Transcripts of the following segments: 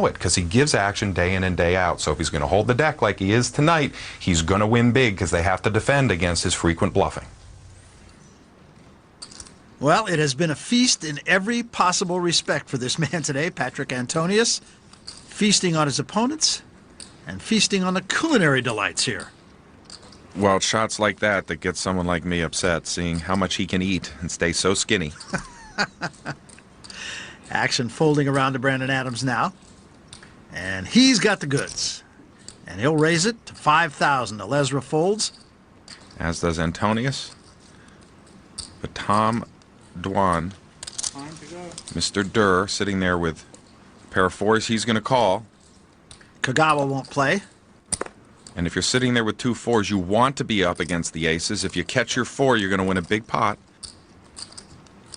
it because he gives action day in and day out. So if he's going to hold the deck like he is tonight, he's going to win big because they have to defend against his frequent bluffing. Well, it has been a feast in every possible respect for this man today, Patrick Antonius, feasting on his opponents and feasting on the culinary delights here. Well, it's shots like that that get someone like me upset, seeing how much he can eat and stay so skinny. Action folding around to Brandon Adams now. And he's got the goods. And he'll raise it to 5,000. Alesra folds. As does Antonius. But Tom Dwan, Mr. Durr, sitting there with a pair of fours he's going to call. Kagawa won't play. And if you're sitting there with two fours, you want to be up against the aces. If you catch your four, you're going to win a big pot.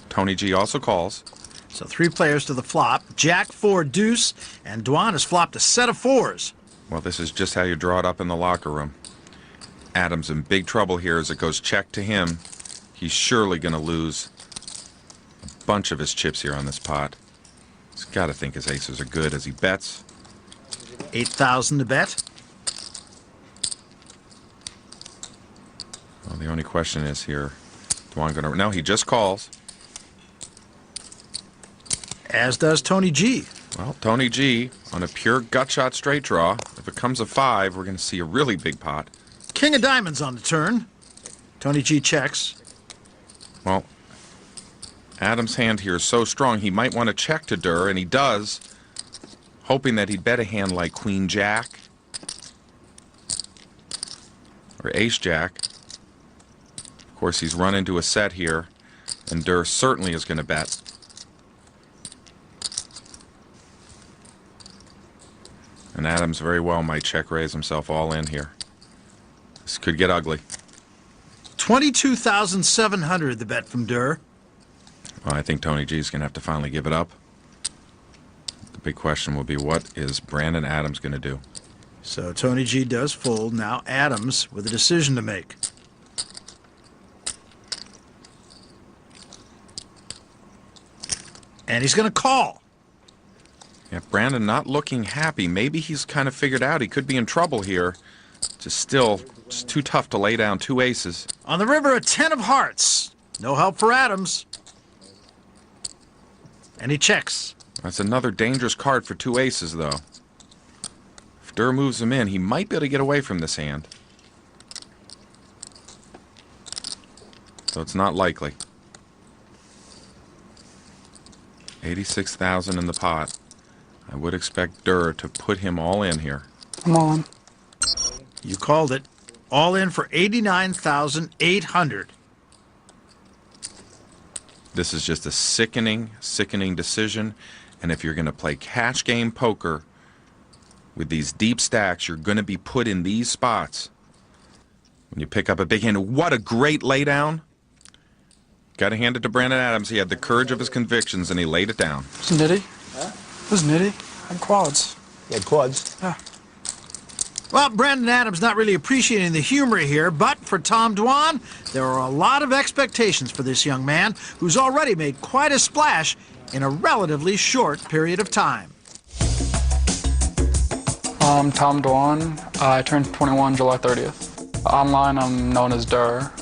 Tony G also calls. So three players to the flop. Jack, four, deuce, and Dwan has flopped a set of fours. Well, this is just how you draw it up in the locker room. Adams in big trouble here as it goes check to him. He's surely going to lose a bunch of his chips here on this pot. He's got to think his aces are good as he bets. 8,000 to bet. Well, the only question is here, Dwan going to... No, he just calls. As does Tony G. Well, Tony G, on a pure gut shot straight draw, if it comes a 5, we're going to see a really big pot. King of diamonds on the turn. Tony G checks. Well, Adams' hand here is so strong, he might want to check to Durr, and he does, hoping that he'd bet a hand like Queen Jack or Ace Jack. Of course, he's run into a set here, and Durr certainly is going to bet. And Adams very well might check raise himself all in here. This could get ugly. 22,700 the bet from Durr. Well, I think Tony G's going to have to finally give it up. The big question will be, what is Brandon Adams going to do? So Tony G does fold. Now Adams with a decision to make. And he's going to call. Yeah, Brandon not looking happy. Maybe he's kind of figured out he could be in trouble here. Just too tough to lay down two aces. On the river, a 10 of hearts. No help for Adams. And he checks. That's another dangerous card for two aces, though. If Durr moves him in, he might be able to get away from this hand. So it's not likely. 86,000 in the pot. I would expect Durr to put him all in here. I'm all in. You called it. All in for 89,800. This is just a sickening, sickening decision. And if you're going to play cash game poker with these deep stacks, you're going to be put in these spots. When you pick up a big hand, what a great laydown. Got to hand it to Brandon Adams. He had the courage of his convictions, and he laid it down. It was nitty. Huh? It was nitty. I had quads. You had quads? Yeah. Well, Brandon Adams not really appreciating the humor here, but for Tom Dwan, there are a lot of expectations for this young man who's already made quite a splash in a relatively short period of time. Tom Dwan. I turned 21 July 30th. Online, I'm known as Durr.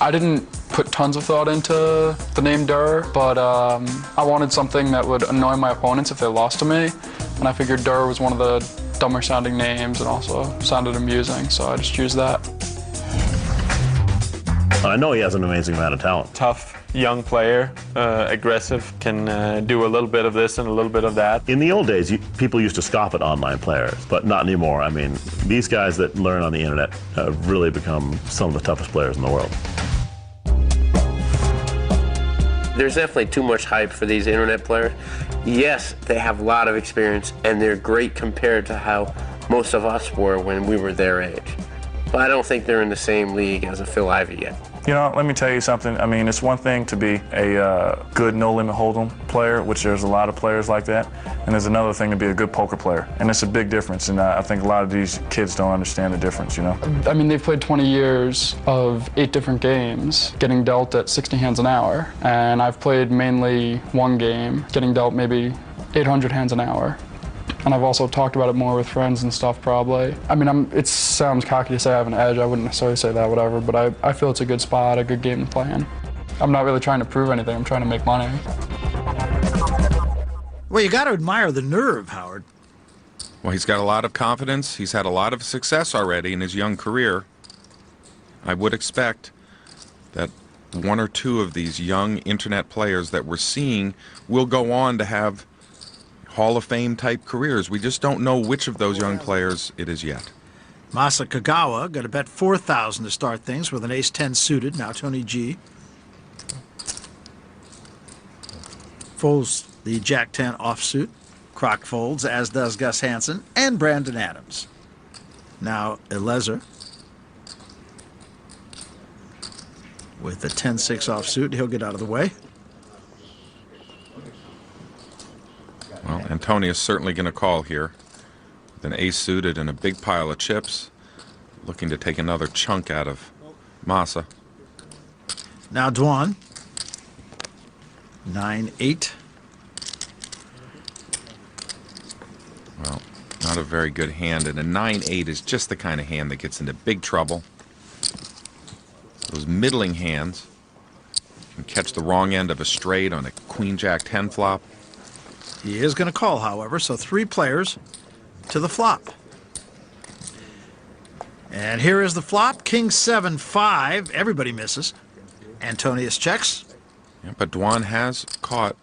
I didn't put tons of thought into the name Durr, but I wanted something that would annoy my opponents if they lost to me, and I figured Durr was one of the dumber sounding names and also sounded amusing, so I just used that. I know he has an amazing amount of talent. Tough, young player, aggressive, can do a little bit of this and a little bit of that. In the old days, people used to scoff at online players, but not anymore. I mean, these guys that learn on the internet have really become some of the toughest players in the world. There's definitely too much hype for these internet players. Yes, they have a lot of experience, and they're great compared to how most of us were when we were their age. But I don't think they're in the same league as a Phil Ivey yet. You know, let me tell you something. I mean, it's one thing to be a good no-limit hold'em player, which there's a lot of players like that, and there's another thing to be a good poker player, and it's a big difference, and I think a lot of these kids don't understand the difference, you know? I mean, they've played 20 years of 8 different games, getting dealt at 60 hands an hour, and I've played mainly one game, getting dealt maybe 800 hands an hour. And I've also talked about it more with friends and stuff, probably. I mean, it sounds cocky to say I have an edge. I wouldn't necessarily say that, whatever, but I feel it's a good spot, a good game plan. I'm not really trying to prove anything. I'm trying to make money. Well, you got to admire the nerve, Howard. Well, he's got a lot of confidence. He's had a lot of success already in his young career. I would expect that one or two of these young internet players that we're seeing will go on to have Hall of Fame type careers. We just don't know which of those young players it is yet. Masa Kagawa got to bet 4,000 to start things with an ace-10 suited. Now Tony G folds the Jack-10 offsuit. Kroc folds, as does Gus Hansen and Brandon Adams. Now Eliezer with the 10-6 offsuit. He'll get out of the way. Well, Antonius certainly going to call here with an ace suited and a big pile of chips, looking to take another chunk out of Masa. Now Dwan, 9-8. Well, not a very good hand, and a 9-8 is just the kind of hand that gets into big trouble. Those middling hands can catch the wrong end of a straight on a Queen-Jack-10 flop. He is going to call, however, so 3 players to the flop. And here is the flop, King 7-5. Everybody misses. Antonius checks. Yeah, but Dwan has caught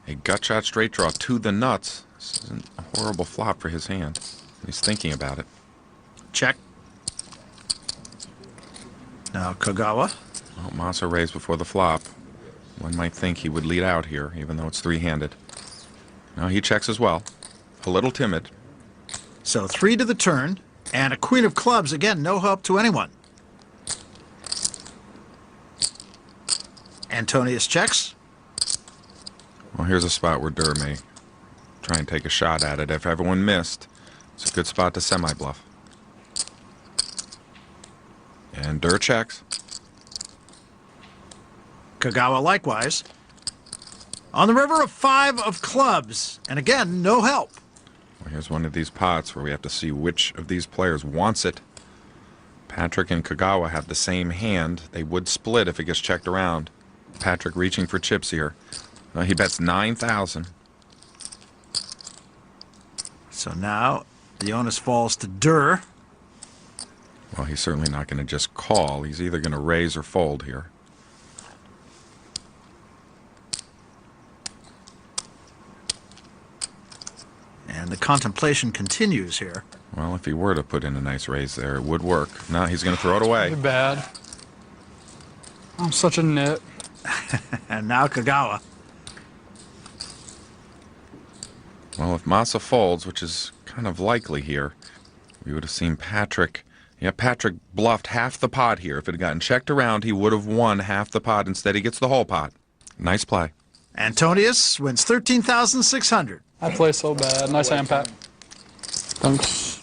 a gut shot straight draw to the nuts. This is a horrible flop for his hand. He's thinking about it. Check. Now Kagawa. Well, Masa raised before the flop. One might think he would lead out here, even though it's three-handed. Now he checks as well. A little timid. So 3 to the turn, and a queen of clubs. Again, no help to anyone. Antonius checks. Well, here's a spot where Durr may try and take a shot at it. If everyone missed, it's a good spot to semi-bluff. And Durr checks. Kagawa likewise. On the river, of 5 of clubs, and again, no help. Well, here's one of these pots where we have to see which of these players wants it. Patrick and Kagawa have the same hand. They would split if it gets checked around. Patrick reaching for chips here. He bets 9,000. So now the onus falls to Durr. Well, he's certainly not going to just call. He's either going to raise or fold here. And the contemplation continues here. Well, if he were to put in a nice raise there, it would work. No, he's going to throw it away. Pretty bad. I'm such a nit. And now Kagawa. Well, if Masa folds, which is kind of likely here, we would have seen Patrick. Yeah, Patrick bluffed half the pot here. If it had gotten checked around, he would have won half the pot. Instead, he gets the whole pot. Nice play. Antonius wins 13,600. I play so bad. Nice hand, Pat. Thanks.